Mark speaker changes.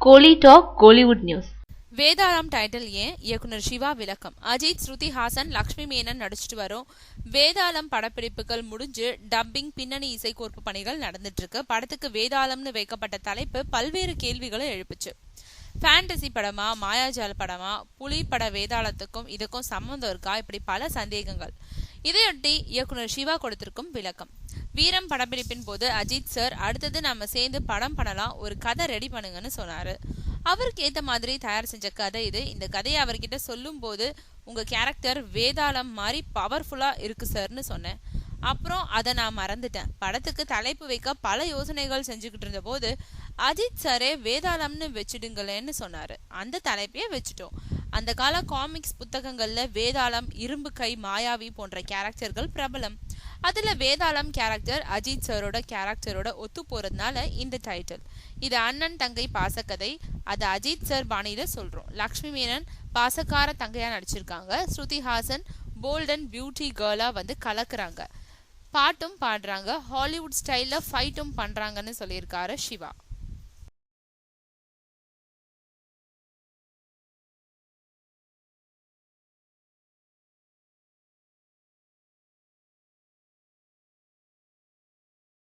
Speaker 1: கோலி talk Kollywood news.
Speaker 2: வேதாளம் title ஏன்? இயக்குனர் சிவா விளக்கம். அஜித், ஸ்ருதி ஹாசன், லக்ஷ்மி மேனன் நடிச்சிட்டு வரும் வேதாளம் படப்பிடிப்புகள் முடிஞ்சு டப்பிங், பின்னணி இசைக்கோர்ப்பு பணிகள் நடந்துட்டு இருக்கு. படத்துக்கு வேதாளம்னு வைக்கப்பட்ட தலைப்பு பல்வேறு கேள்விகளை எழுப்புச்சு. ஃபேண்டசி படமா, மாயாஜால படமா, புலி பட வேதாளத்துக்கும் இதுக்கும் சம்மந்தம் இருக்கா, இப்படி பல சந்தேகங்கள். இதையொட்டி இயக்குனர் சிவா கொடுத்திருக்கும் விளக்கம். வீரம் படப்பிடிப்பின் போது அஜித் சார், அடுத்தது நம்ம சேர்ந்து படம் பண்ணலாம், ஒரு கதை ரெடி பண்ணுங்கன்னு சொன்னாரு. அவருக்கு ஏத்த மாதிரி தயார் செஞ்ச கதை இது. இந்த கதையை அவர்கிட்ட சொல்லும் போது, உங்க கேரக்டர் வேதாளம் மாதிரி பவர்ஃபுல்லா இருக்கு சார்னு சொன்னேன். அப்புறம் அதை நான் மறந்துட்டேன். படத்துக்கு தலைப்பு வைக்க பல யோசனைகள் செஞ்சுக்கிட்டு இருந்த போது அஜித் சாரே வேதாளம்னு வச்சிடுங்களேன்னு சொன்னாரு. அந்த தலைப்பையே வச்சுட்டோம். அந்த கால காமிக்ஸ் புத்தகங்கள்ல வேதாளம், இரும்பு கை, மாயாவி போன்ற கேரக்டர்கள் பிரபலம். அதுல வேதாளம் கேரக்டர் அஜித் சாரோட கேரக்டரோட ஒத்து போறதுனால இந்த டைட்டில். இது அண்ணன் தங்கை பாசக்கதை. அது அஜித் சார் பாணியில சொல்றோம். லக்ஷ்மி மேனன் பாசக்கார தங்கையா நடிச்சிருக்காங்க. Shruti Haasan bolt and beauty கேர்ளா வந்து கலக்குறாங்க. பாட்டும் பாடுறாங்க. ஹாலிவுட் ஸ்டைல்ல ஃபைட்டும் பண்றாங்கன்னு சொல்லியிருக்காரு சிவா.